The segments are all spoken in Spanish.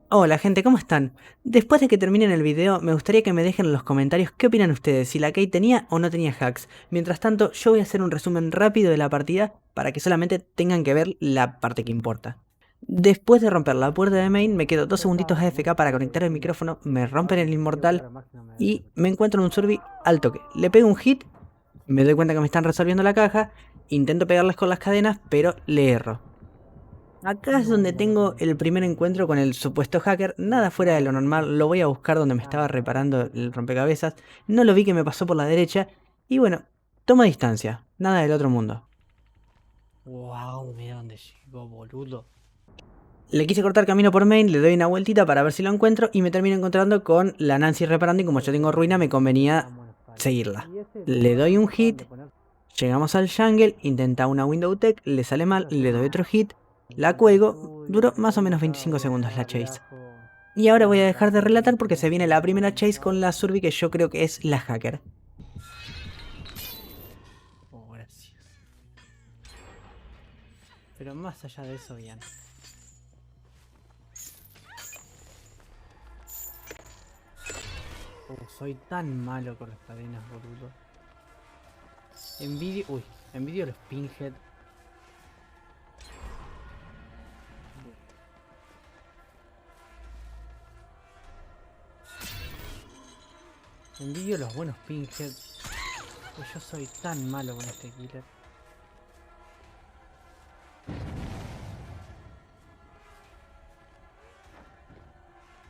Hola gente, ¿cómo están? Después de que terminen el video, me gustaría que me dejen en los comentarios qué opinan ustedes, si la Kate tenía o no tenía hacks. Mientras tanto, yo voy a hacer un resumen rápido de la partida para que solamente tengan que ver la parte que importa. Después de romper la puerta de main, me quedo 2 segunditos AFK para conectar el micrófono, me rompen el inmortal y me encuentro en un survey al toque. Le pego un hit, me doy cuenta que me están resolviendo la caja, intento pegarles con las cadenas, pero le erro. Acá es donde tengo el primer encuentro con el supuesto hacker, nada fuera de lo normal, lo voy a buscar donde me estaba reparando el rompecabezas, no lo vi que me pasó por la derecha, y bueno, toma distancia, nada del otro mundo. Wow, mira dónde llegó, boludo. Le quise cortar camino por main, le doy una vueltita para ver si lo encuentro y me termino encontrando con la Nancy reparando y como yo tengo ruina me convenía seguirla. Le doy un hit, llegamos al jungle, intenta una window tech, le sale mal, le doy otro hit, la cuelgo, duró más o menos 25 segundos la chase. Y ahora voy a dejar de relatar porque se viene la primera chase con la Survey que yo creo que es la hacker. Oh, gracias. Pero más allá de eso, bien. Soy tan malo con las cadenas, boludo. Envidio. Uy, envidio los pinhead. Envidio los buenos pinhead. Pues yo soy tan malo con este killer.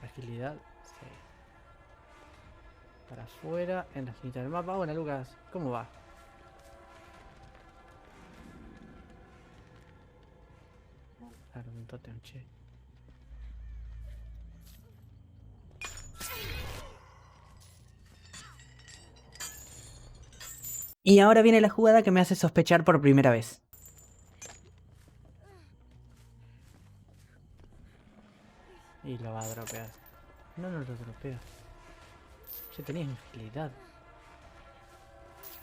Agilidad, sí. Para afuera, en la esquinita del mapa. Bueno, Lucas, ¿cómo va? Claro, un totem, che. Y ahora viene la jugada que me hace sospechar por primera vez. Y lo va a dropear. No, no lo dropea. Ya tenías agilidad.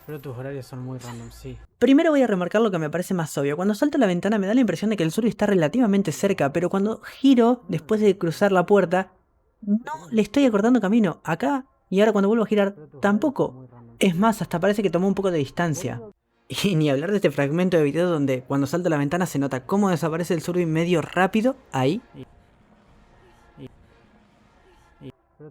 Pero tus horarios son muy random, sí. Primero voy a remarcar lo que me parece más obvio. Cuando salto a la ventana me da la impresión de que el Survey está relativamente cerca, pero cuando giro, después de cruzar la puerta, no le estoy acortando camino. Acá, y ahora cuando vuelvo a girar, tampoco. Es más, hasta parece que tomó un poco de distancia. Y ni hablar de este fragmento de video donde cuando salto a la ventana se nota cómo desaparece el Survey medio rápido, ahí.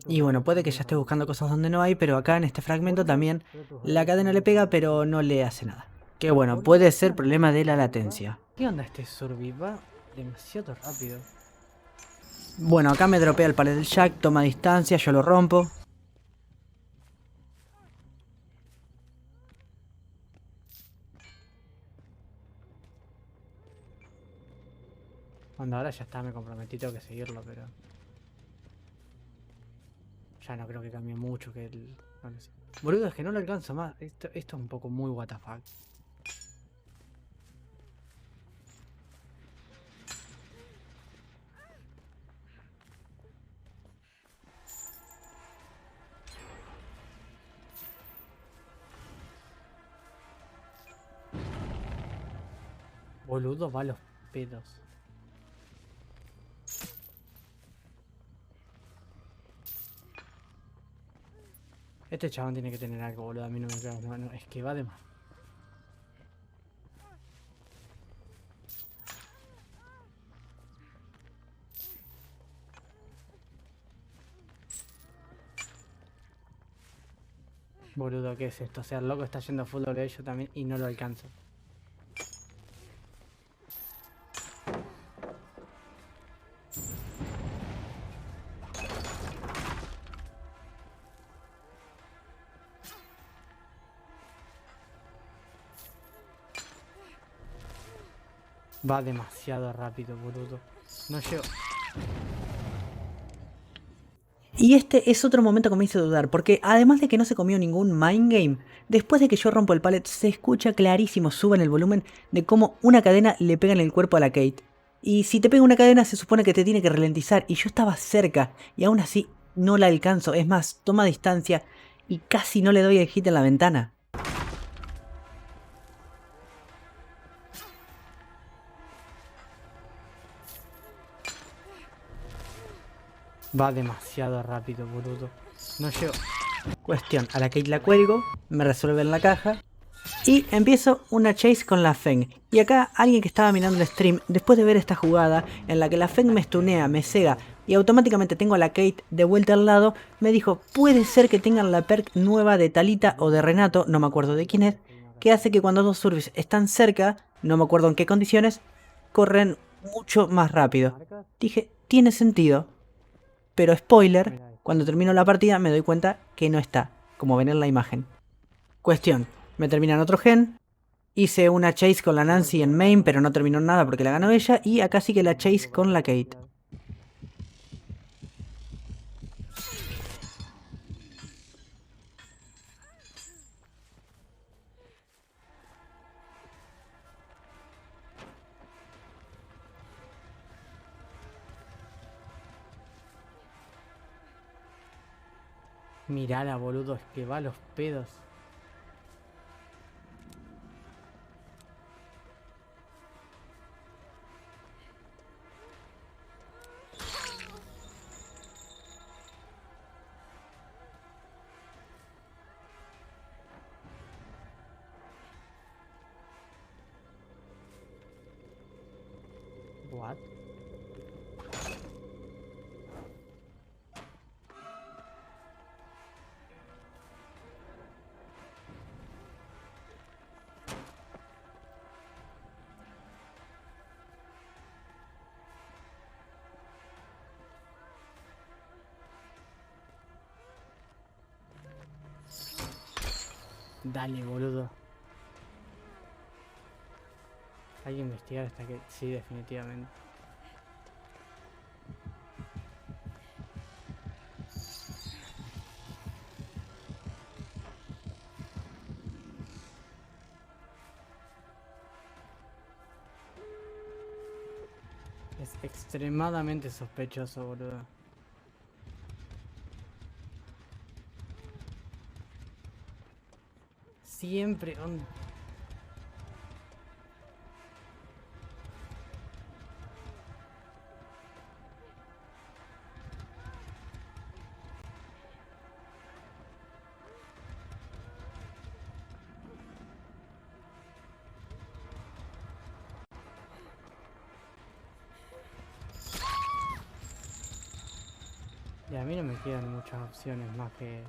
Y bueno, puede que ya esté buscando cosas donde no hay, pero acá en este fragmento también la cadena le pega, pero no le hace nada. Que bueno, puede ser problema de la latencia. ¿Qué onda este survey? Va demasiado rápido. Bueno, acá me dropea el palet del Jack, toma distancia, yo lo rompo. Cuando ahora ya está, me comprometí, tengo que seguirlo, pero... Ya no creo que cambie mucho que el... No lo sé. Boludo, es que no lo alcanzo más. Esto es un poco muy WTF. Boludo, va a los pedos. Este chabón tiene que tener algo, boludo. A mí no me queda... No, es que va de más. Boludo, ¿qué es esto? O sea, el loco está yendo full de yo también y no lo alcanzo. Va demasiado rápido, boludo. No llego... Y este es otro momento que me hizo dudar, porque además de que no se comió ningún mind game, después de que yo rompo el pallet se escucha clarísimo, suban el volumen, de cómo una cadena le pega en el cuerpo a la Kate. Y si te pega una cadena se supone que te tiene que ralentizar, y yo estaba cerca, y aún así no la alcanzo, es más, toma distancia, y casi no le doy el hit en la ventana. Va demasiado rápido, boludo. No llego. Cuestión, a la Kate la cuelgo, me resuelven la caja y empiezo una chase con la Feng. Y acá alguien que estaba mirando el stream, después de ver esta jugada en la que la Feng me stunea, me cega y automáticamente tengo a la Kate de vuelta al lado, me dijo, puede ser que tengan la perk nueva de Talita o de Renato, no me acuerdo de quién es, que hace que cuando dos Survis están cerca, no me acuerdo en qué condiciones, corren mucho más rápido. Dije, tiene sentido, pero spoiler, cuando termino la partida me doy cuenta que no está, como ven en la imagen. Cuestión, me terminan otro gen, hice una chase con la Nancy en main, pero no terminó en nada porque la ganó ella, y acá sí que la chase con la Kate. Mirala, boludo, es que va a los pedos. What? Dale, boludo. Hay que investigar hasta que... Sí, definitivamente. Es extremadamente sospechoso, boludo. Siempre... Y a mí no me quedan muchas opciones más que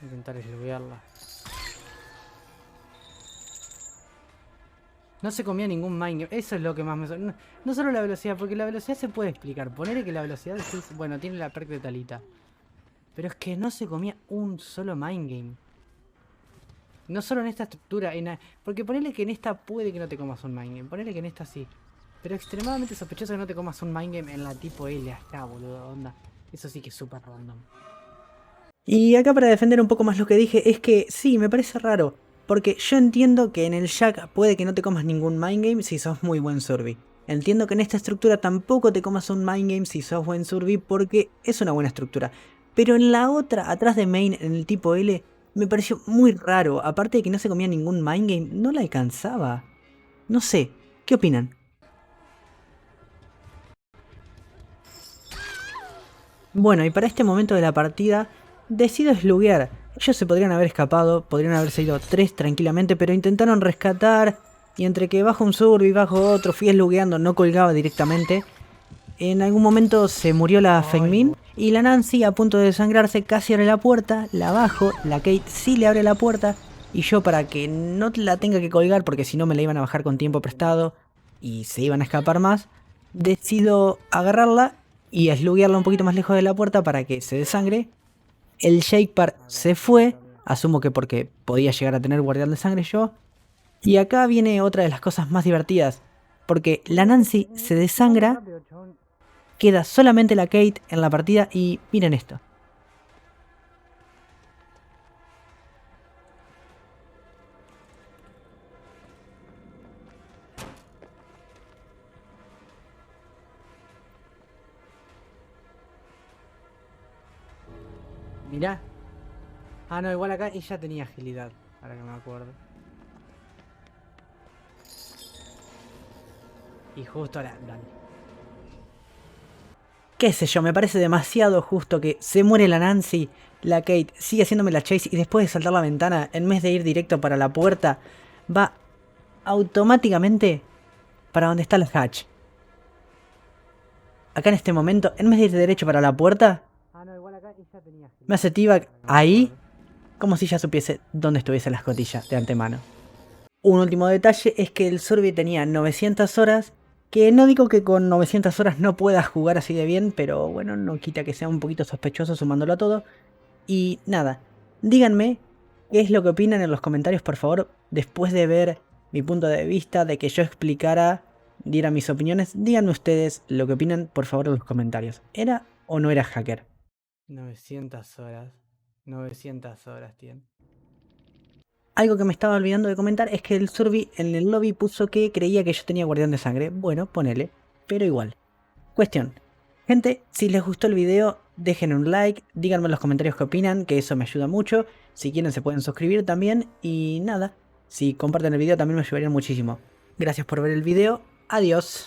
intentar esluguearla. No se comía ningún mind game. Eso es lo que más me... No, no solo la velocidad, porque la velocidad se puede explicar. Ponerle que la velocidad es... Bueno, tiene la perk de Talita. Pero es que no se comía un solo mind game. No solo en esta estructura, porque ponele que en esta puede que no te comas un mind game. Ponele que en esta sí. Pero extremadamente sospechoso que no te comas un mind game en la tipo L acá, boludo, onda. Eso sí que es súper random. Y acá para defender un poco más lo que dije, es que sí, me parece raro. Porque yo entiendo que en el Jack puede que no te comas ningún mind game si sos muy buen survey. Entiendo que en esta estructura tampoco te comas un mind game si sos buen survey porque es una buena estructura. Pero en la otra, atrás de main, en el tipo L, me pareció muy raro. Aparte de que no se comía ningún mind game, no la alcanzaba. No sé, ¿qué opinan? Bueno, y para este momento de la partida, decido sluguear. Ellos se podrían haber escapado, podrían haberse ido 3 tranquilamente, pero intentaron rescatar. Y entre que bajo un survey y bajo otro, fui slugueando, no colgaba directamente. En algún momento se murió la Fengmin y la Nancy, a punto de desangrarse, casi abre la puerta, la bajo, la Kate sí le abre la puerta, y yo, para que no la tenga que colgar porque si no me la iban a bajar con tiempo prestado y se iban a escapar más, decido agarrarla y sluguearla un poquito más lejos de la puerta para que se desangre. El Shakepar se fue, asumo que porque podía llegar a tener guardián de sangre yo. Y acá viene otra de las cosas más divertidas, porque la Nancy se desangra, queda solamente la Kate en la partida y miren esto. Mirá. Ah, no, igual acá ella tenía agilidad, ahora que me acuerdo. Y justo la... Dale. qué sé yo, me parece demasiado justo que se muere la Nancy, la Kate sigue haciéndome la chase y después de saltar la ventana, en vez de ir directo para la puerta, va automáticamente para donde está la hatch. Acá en este momento, en vez de ir derecho para la puerta, Ah, no, igual acá ella tenía... me hace T-Bag ahí, como si ya supiese dónde estuviese la escotilla de antemano. Un último detalle es que el Survey tenía 900 horas, que no digo que con 900 horas no pueda jugar así de bien, pero bueno, no quita que sea un poquito sospechoso sumándolo a todo. Y nada, díganme qué es lo que opinan en los comentarios, por favor, después de ver mi punto de vista, de que yo explicara, diera mis opiniones. Díganme ustedes lo que opinan, por favor, en los comentarios. ¿Era o no era hacker? 900 horas. 900 horas tiene. Algo que me estaba olvidando de comentar es que el Survey en el lobby puso que creía que yo tenía guardián de sangre. Bueno, ponele, pero igual. Cuestión. Gente, si les gustó el video, dejen un like, díganme en los comentarios qué opinan, que eso me ayuda mucho. Si quieren se pueden suscribir también. Y nada, si comparten el video también me ayudarían muchísimo. Gracias por ver el video. Adiós.